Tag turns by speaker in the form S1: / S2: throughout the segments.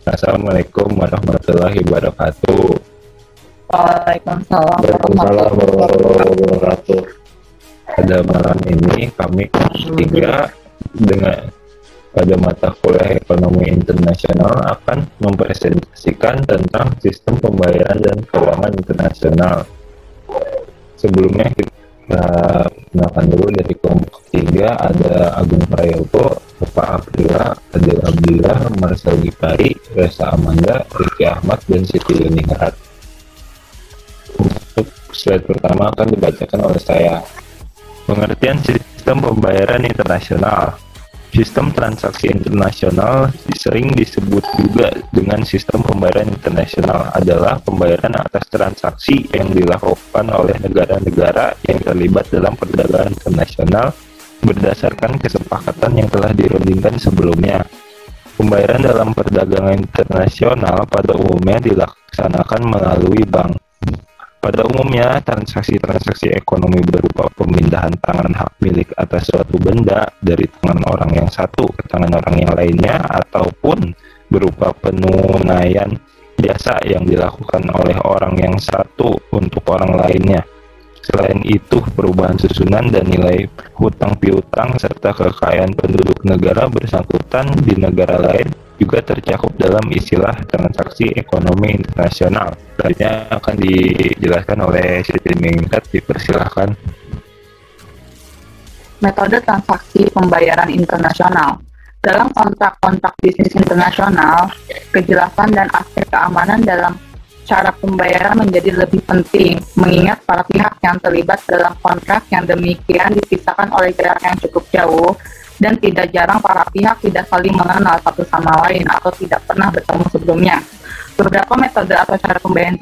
S1: Assalamualaikum warahmatullahi wabarakatuh.
S2: Waalaikumsalam
S1: Waalaikumsalam warahmatullahi wabarakatuh. Pada malam ini kami kelas 3 dengan pada mata kuliah ekonomi internasional akan mempresentasikan tentang sistem pembayaran dan keuangan internasional. Sebelumnya kita kenalkan dulu dari kelompok 3 ada Agung Prayogo, Bapak Aprila, Adil Abdillah, Marcel Gipari, Reza Amanda, Riki Ahmad, dan Siti Yuningrat. Untuk slide pertama akan dibacakan oleh saya. Pengertian sistem pembayaran internasional. Sistem transaksi internasional sering disebut juga dengan sistem pembayaran internasional adalah pembayaran atas transaksi yang dilakukan oleh negara-negara yang terlibat dalam perdagangan internasional berdasarkan kesepakatan yang telah dirundingkan sebelumnya. Pembayaran dalam perdagangan internasional pada umumnya dilaksanakan melalui bank. Pada umumnya, transaksi-transaksi ekonomi berupa pemindahan tangan hak milik atas suatu benda dari tangan orang yang satu ke tangan orang yang lainnya, ataupun berupa penunaian jasa yang dilakukan oleh orang yang satu untuk orang lainnya. Selain itu, perubahan susunan dan nilai hutang piutang serta kekayaan penduduk negara bersangkutan di negara lain juga tercakup dalam istilah transaksi ekonomi internasional. Selanjutnya akan dijelaskan oleh Siti Yuningrat, dipersilahkan.
S2: Metode transaksi pembayaran internasional. Dalam kontrak-kontrak bisnis internasional, kejelasan dan aspek keamanan dalam cara pembayaran menjadi lebih penting, mengingat para pihak yang terlibat dalam kontrak yang demikian dipisahkan oleh jarak yang cukup jauh, dan tidak jarang para pihak tidak saling mengenal satu sama lain atau tidak pernah bertemu sebelumnya. Beberapa metode atau cara pembayaran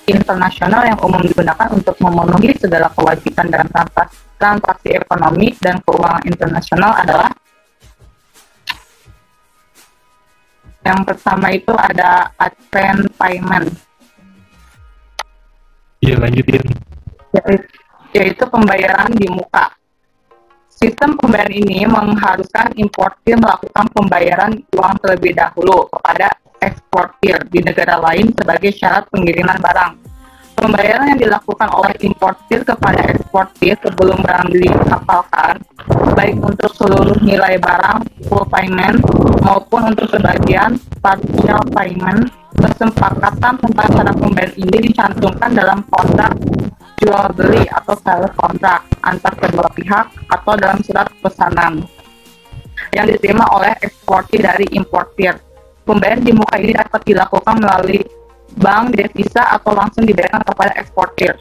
S2: internasional yang umum digunakan untuk memenuhi segala kewajiban dalam transaksi ekonomi dan keuangan internasional adalah yang pertama itu ada advance payment.
S1: Iya, lanjutin.
S2: Yaitu pembayaran di muka. Sistem pembayaran ini mengharuskan importir melakukan pembayaran uang terlebih dahulu kepada eksportir di negara lain sebagai syarat pengiriman barang. Pembayaran yang dilakukan oleh importir kepada eksportir sebelum barang dikapalkan, baik untuk seluruh nilai barang full payment maupun untuk sebagian partial payment. Kesepakatan tentang cara pembayaran ini dicantumkan dalam kontrak jual beli atau seller kontrak antar kedua pihak atau dalam surat pesanan yang diterima oleh eksportir dari importir. Pembayaran di muka ini dapat dilakukan melalui bank, devisa, atau langsung dibayarkan kepada eksportir.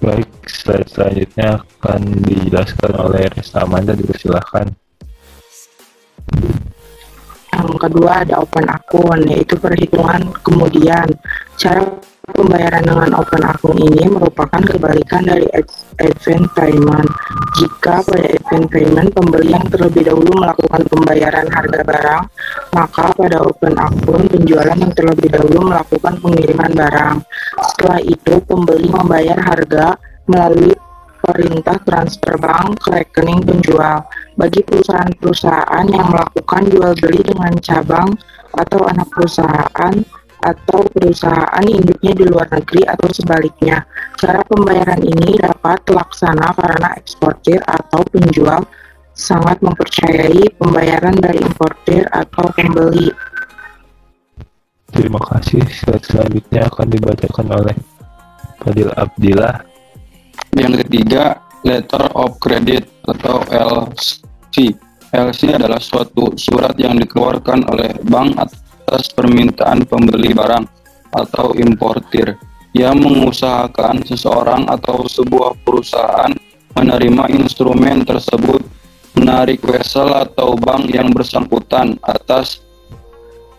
S1: Baik, slide selanjutnya akan dijelaskan oleh Reza Amanda, dipersilahkan.
S3: Yang kedua ada open akun, yaitu perhitungan kemudian. Cara pembayaran dengan open akun ini merupakan kebalikan dari advance payment. Jika pada advance payment pembeli yang terlebih dahulu melakukan pembayaran harga barang, maka pada open akun penjualan yang terlebih dahulu melakukan pengiriman barang. Setelah itu pembeli membayar harga melalui perintah transfer bank ke rekening penjual. Bagi perusahaan-perusahaan yang melakukan jual beli dengan cabang atau anak perusahaan atau perusahaan induknya di luar negeri atau sebaliknya, cara pembayaran ini dapat terlaksana karena eksportir atau penjual sangat mempercayai pembayaran dari importir atau pembeli.
S1: Terima kasih. Slide selanjutnya akan dibacakan oleh Fadil Abdillah.
S4: Yang ketiga, letter of credit atau LC. LC adalah suatu surat yang dikeluarkan oleh bank atas permintaan pembeli barang atau importir yang mengusahakan seseorang atau sebuah perusahaan menerima instrumen tersebut menarik wesel atau bank yang bersangkutan atas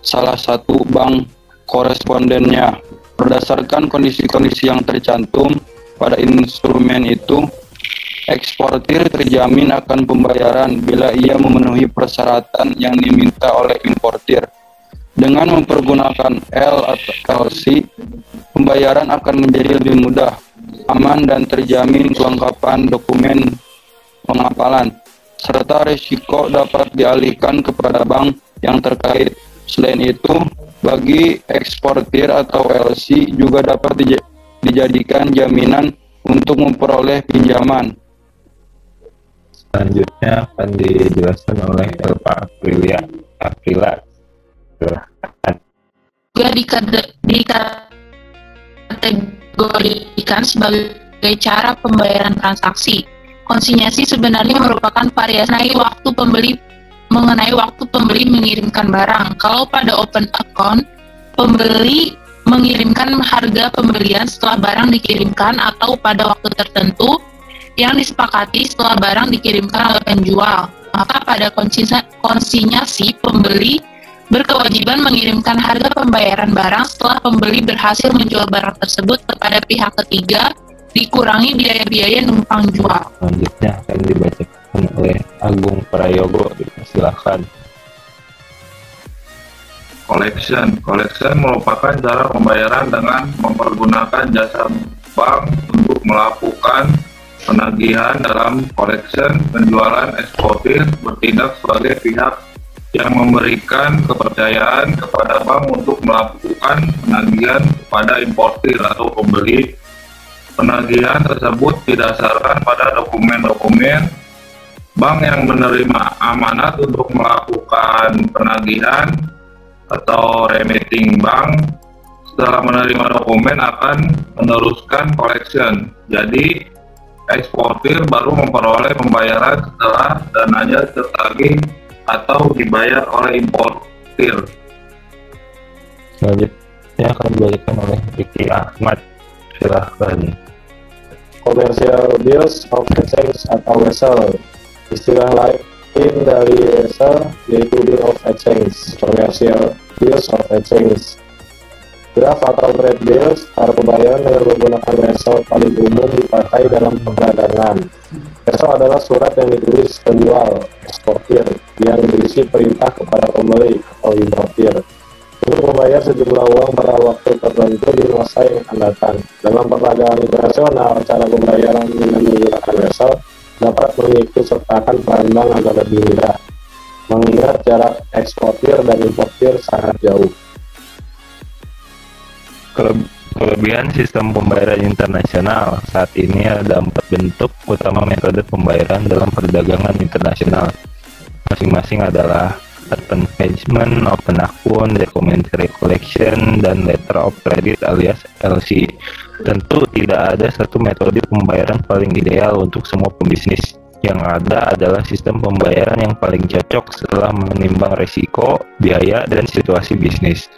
S4: salah satu bank korespondennya. Berdasarkan kondisi-kondisi yang tercantum pada instrumen itu, eksportir terjamin akan pembayaran bila ia memenuhi persyaratan yang diminta oleh importir. Dengan mempergunakan L atau LC, pembayaran akan menjadi lebih mudah, aman, dan terjamin kelengkapan dokumen pengapalan, serta risiko dapat dialihkan kepada bank yang terkait. Selain itu, Bagi eksportir atau LC juga dapat dijadikan jaminan untuk memperoleh pinjaman.
S1: Selanjutnya akan dijelaskan oleh Elpa Aprila. Silahkan.
S5: Juga dikategorikan sebagai cara pembayaran transaksi. Konsinyasi sebenarnya merupakan variasi mengenai waktu pembeli mengirimkan barang. Kalau pada open account, pembeli mengirimkan harga pembelian setelah barang dikirimkan atau pada waktu tertentu yang disepakati setelah barang dikirimkan oleh penjual. Maka pada konsinyasi, pembeli berkewajiban mengirimkan harga pembayaran barang setelah pembeli berhasil menjual barang tersebut kepada pihak ketiga, dikurangi biaya-biaya numpang jual.
S1: Selanjutnya akan dibacakan oleh Agung Prayogo. Silakan.
S6: Collection merupakan cara pembayaran dengan mempergunakan jasa bank untuk melakukan penagihan. Dalam collection, penjualan eksportir bertindak sebagai pihak yang memberikan kepercayaan kepada bank untuk melakukan penagihan kepada importir atau pembeli. Penagihan tersebut didasarkan pada dokumen-dokumen bank yang menerima amanat untuk melakukan penagihan atau remitting bank. Setelah menerima dokumen akan meneruskan collection. Jadi eksportir baru memperoleh pembayaran setelah dananya tertagih atau dibayar oleh importir.
S1: Selanjutnya akan dibacakan oleh Riki Ahmad. Silahkan.
S7: Commercial bills of exchange atau wesel. Istilah lain dari wesel yaitu bill of exchange, commercial bills of exchange. Draft atau trade bills, cara pembayaran dengan menggunakan wesel paling umum dipakai dalam perdagangan. Wesel adalah surat yang ditulis penjual, eksportir, yang berisi perintah kepada pembeli atau importir untuk membayar sejumlah uang pada waktu tertentu di masa yang akan datang. Dalam perdagangan internasional, cara pembayaran dengan menggunakan wesel dapat mengikut sertakan peran bank agar lebih mudah, mengingat jarak eksportir dan importir sangat jauh.
S1: Kelebihan sistem pembayaran internasional saat ini ada 4 bentuk utama metode pembayaran dalam perdagangan internasional. Masing-masing adalah advancement, open account, documentary collection, dan letter of credit alias LC. Tentu tidak ada satu metode pembayaran paling ideal untuk semua pembisnis. Yang ada adalah sistem pembayaran yang paling cocok setelah menimbang resiko, biaya, dan situasi bisnis.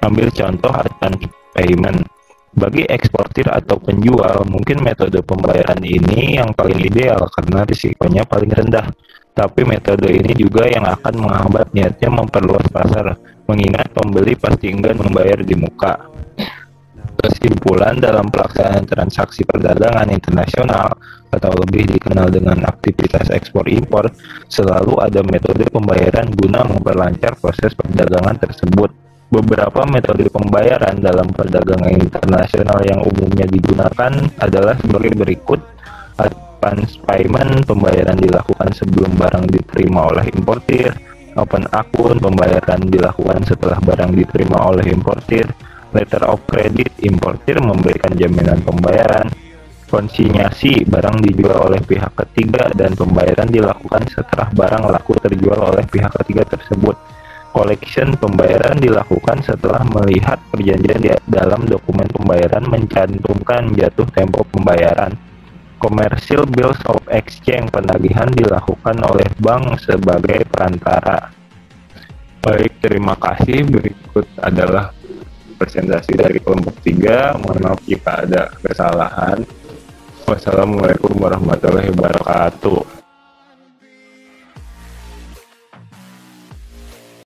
S1: Ambil contoh advance payment. Bagi eksportir atau penjual, mungkin metode pembayaran ini yang paling ideal karena risikonya paling rendah. Tapi metode ini juga yang akan menghambat niatnya memperluas pasar, mengingat pembeli pasti enggan membayar di muka. Kesimpulan, dalam pelaksanaan transaksi perdagangan internasional atau lebih dikenal dengan aktivitas ekspor-impor, selalu ada metode pembayaran guna memperlancar proses perdagangan tersebut. Beberapa metode pembayaran dalam perdagangan internasional yang umumnya digunakan adalah sebagai berikut. Advance payment, pembayaran dilakukan sebelum barang diterima oleh importir. Open account, pembayaran dilakukan setelah barang diterima oleh importir. Letter of credit, importir memberikan jaminan pembayaran. Konsinyasi, barang dijual oleh pihak ketiga dan pembayaran dilakukan setelah barang laku terjual oleh pihak ketiga tersebut. Collection, pembayaran dilakukan setelah melihat perjanjian di dalam dokumen pembayaran mencantumkan jatuh tempo pembayaran. Commercial bills of exchange, penagihan dilakukan oleh bank sebagai perantara. Baik, terima kasih. Berikut adalah presentasi dari kelompok 3. Mohon maaf jika ada kesalahan. Wassalamualaikum warahmatullahi wabarakatuh.